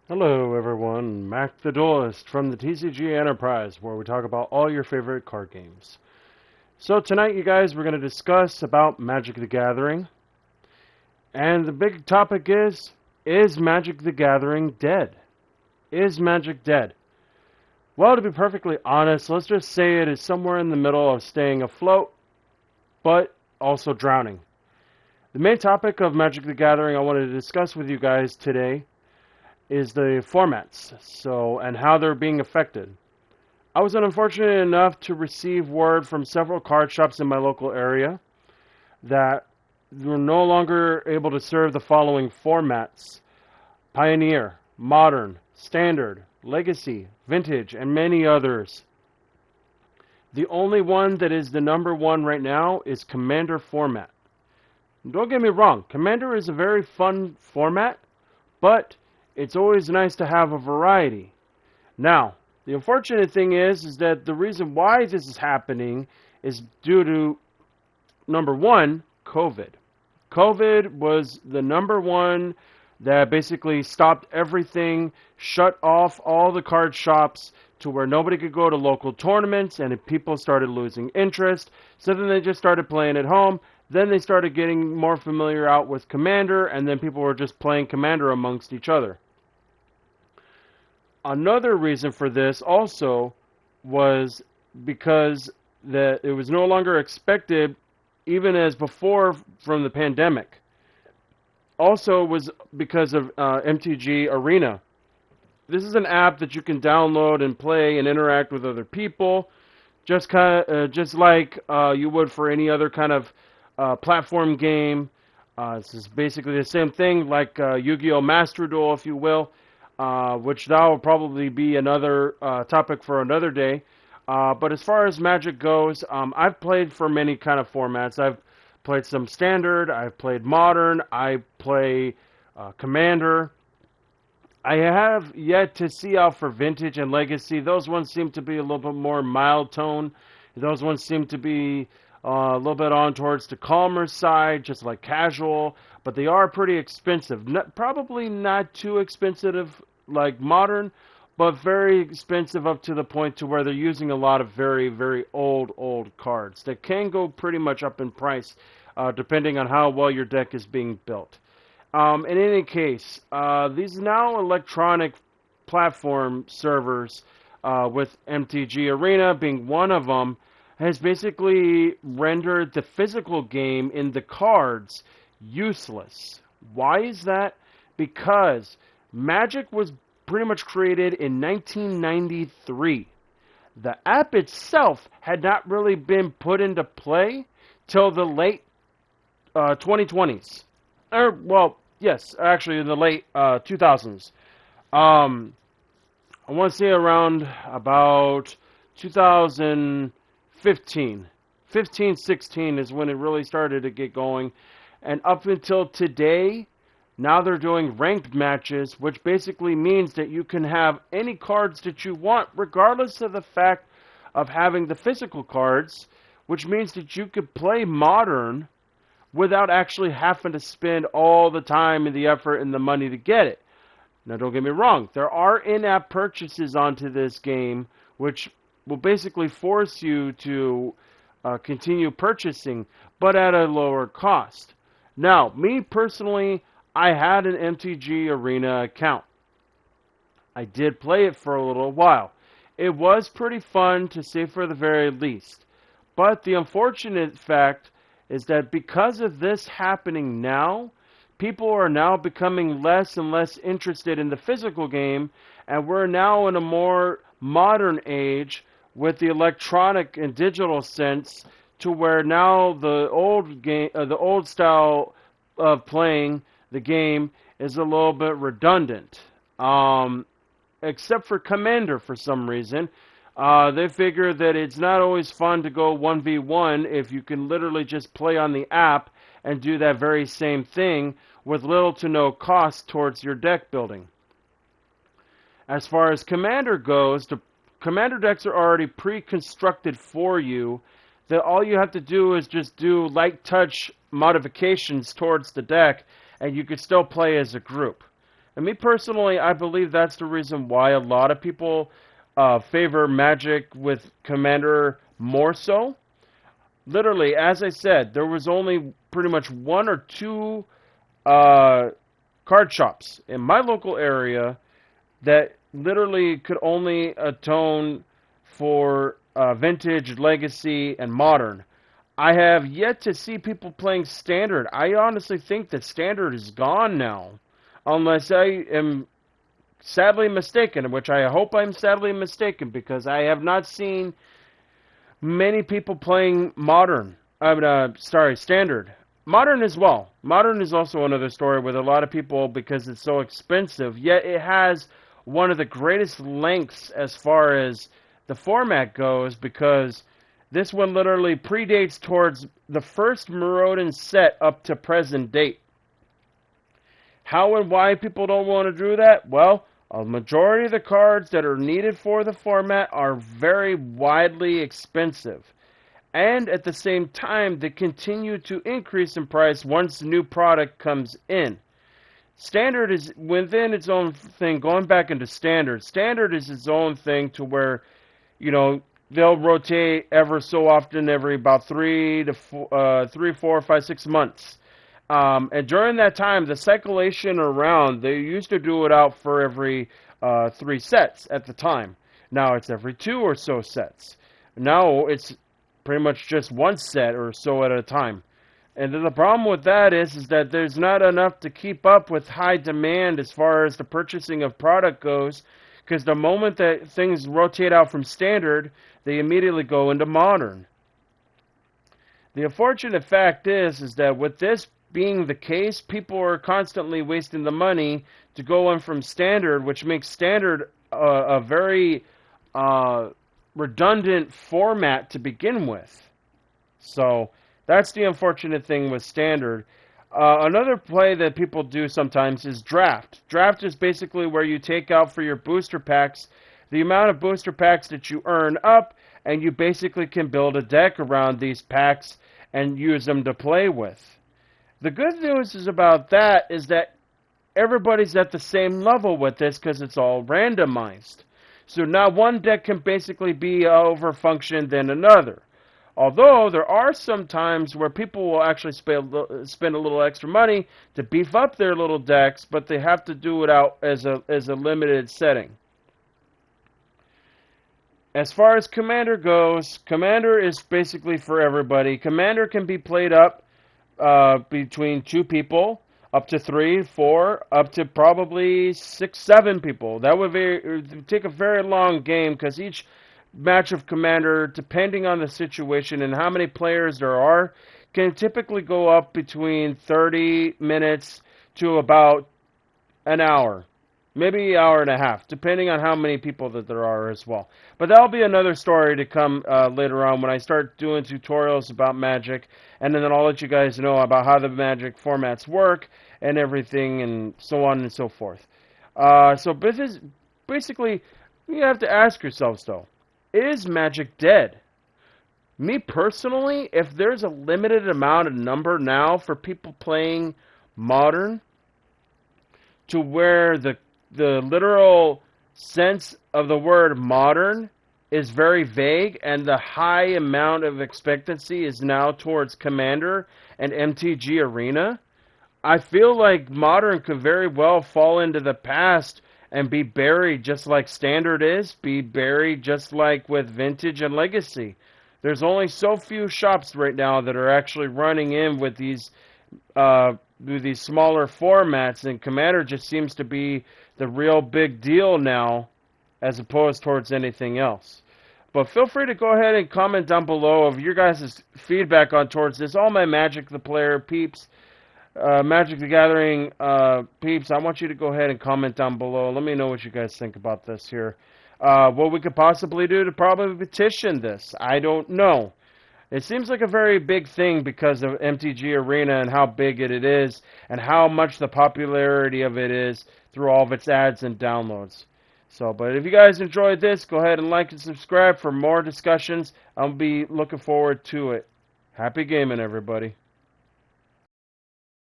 Hello everyone, Mac the Duelist from the TCG Enterprise, where we talk about all your favorite card games. So tonight, you guys, we're going to discuss about Magic the Gathering, and the big topic is Magic the Gathering dead? Is Magic dead? Well, to be perfectly honest, let's just say it is somewhere in the middle of staying afloat, but also drowning. The main topic of Magic the Gathering I wanted to discuss with you guys today is the formats, and how they're being affected. I was unfortunate enough to receive word from several card shops in my local area that we're no longer able to serve the following formats: Pioneer, Modern, Standard, Legacy, Vintage, and many others. The only one that is the number one right now is Commander format. Don't get me wrong, Commander is a very fun format, but it's always nice to have a variety. Now, the unfortunate thing is that the reason why this is happening is due to, number one, COVID. COVID was the number one that basically stopped everything, shut off all the card shops to where nobody could go to local tournaments, and people started losing interest. So then they just started playing at home. Then they started getting more familiar out with Commander, and then people were just playing Commander amongst each other. Another reason for this also was because that it was no longer expected, even as before from the pandemic. Also was because of MTG Arena. This is an app that you can download and play and interact with other people, just like you would for any other kind of platform game. This is basically the same thing like Yu-Gi-Oh! Master Duel, if you will, which that will probably be another topic for another day. But as far as Magic goes, I've played for many kind of formats. I've played some Standard, I've played Modern, I play Commander. I have yet to see out for Vintage and Legacy. Those ones seem to be a little bit more mild tone. Those ones seem to be a little bit on towards the calmer side, just like casual. But they are pretty expensive. Probably not too expensive like Modern, but very expensive up to the point to where they're using a lot of very, very old cards that can go pretty much up in price, depending on how well your deck is being built. In any case, these now electronic platform servers, with MTG Arena being one of them, has basically rendered the physical game in the cards useless. Why is that? Because Magic was pretty much created in 1993. The app itself had not really been put into play till the late 2020s. Well, yes, actually in the late 2000s. Um, I want to say around about 2015. 15, 16 is when it really started to get going. And up until today, now they're doing ranked matches, which basically means that you can have any cards that you want, regardless of the fact of having the physical cards, which means that you could play Modern without actually having to spend all the time and the effort and the money to get it. Now, don't get me wrong, there are in-app purchases onto this game, which will basically force you to continue purchasing, but at a lower cost. Now, me personally, I had an MTG Arena account. I did play it for a little while. It was pretty fun, to say for the very least. But the unfortunate fact is that because of this happening now, people are now becoming less and less interested in the physical game, and we're now in a more modern age with the electronic and digital sense, to where now the old game, the old style of playing the game is a little bit redundant. Except for Commander, for some reason. They figure that it's not always fun to go 1v1 if you can literally just play on the app and do that very same thing with little to no cost towards your deck building. As far as Commander goes, the Commander decks are already pre-constructed for you, that all you have to do is just do light touch modifications towards the deck, and you could still play as a group. And me personally, I believe that's the reason why a lot of people favor Magic with Commander more so. Literally, as I said, there was only pretty much one or two uh, card shops in my local area that literally could only atone for vintage, legacy, and modern. I have yet to see people playing standard. I honestly think that standard is gone now, unless I am sadly mistaken, which I hope I'm sadly mistaken because I have not seen many people playing modern. Sorry, standard. Modern as well. Modern is also another story with a lot of people because it's so expensive. Yet it has one of the greatest lengths as far as the format goes because this one literally predates towards the first Maraudon set up to present date. How and why people don't want to do that? Well, a majority of the cards that are needed for the format are very widely expensive. And at the same time, they continue to increase in price once the new product comes in. Standard is within its own thing. Going back into standard, standard is its own thing to where, you know, they'll rotate ever so often, every about 4, 5, 6 months. And during that time, the circulation around, they used to do it out for every 3 sets at the time. Now it's every 2 or so sets. Now it's pretty much just 1 set or so at a time. And the problem with that is that there's not enough to keep up with high demand as far as the purchasing of product goes, because the moment that things rotate out from standard, they immediately go into modern. The unfortunate fact is that with this being the case, people are constantly wasting the money to go in from standard, which makes standard a very redundant format to begin with. So that's the unfortunate thing with standard. Another play that people do sometimes is draft. Draft is basically where you take out for your booster packs the amount of booster packs that you earn up, and you basically can build a deck around these packs and use them to play with. The good news is about that is that everybody's at the same level with this because it's all randomized. So now one deck can basically be overfunctioned than another. Although there are some times where people will actually spend a little extra money to beef up their little decks, but they have to do it out as a limited setting. As far as Commander goes, Commander is basically for everybody. Commander can be played up between 2 people, up to 3, 4, up to probably 6, 7 people. That would take a very long game because each match of Commander, depending on the situation and how many players there are, can typically go up between 30 minutes to about an hour. Maybe an hour and a half, depending on how many people that there are as well. But that'll be another story to come later on when I start doing tutorials about Magic, and then I'll let you guys know about how the Magic formats work and everything, and so on and so forth. So basically, you have to ask yourselves, though, is Magic dead? Me personally, if there's a limited amount of number now for people playing Modern, to where the literal sense of the word modern is very vague, and the high amount of expectancy is now towards Commander and MTG Arena, I feel like Modern could very well fall into the past and be buried just like Standard is, be buried just like with Vintage and Legacy. There's only so few shops right now that are actually running in with these smaller formats, and Commander just seems to be the real big deal now as opposed towards anything else. But feel free to go ahead and comment down below of your guys' feedback on towards this. All my Magic the Player peeps, Magic the Gathering peeps, I want you to go ahead and comment down below. Let me know what you guys think about this here. What we could possibly do to probably petition this, I don't know. It seems like a very big thing because of MTG Arena and how big it is and how much the popularity of it is through all of its ads and downloads. So, but if you guys enjoyed this, go ahead and like and subscribe for more discussions. I'll be looking forward to it. Happy gaming, everybody.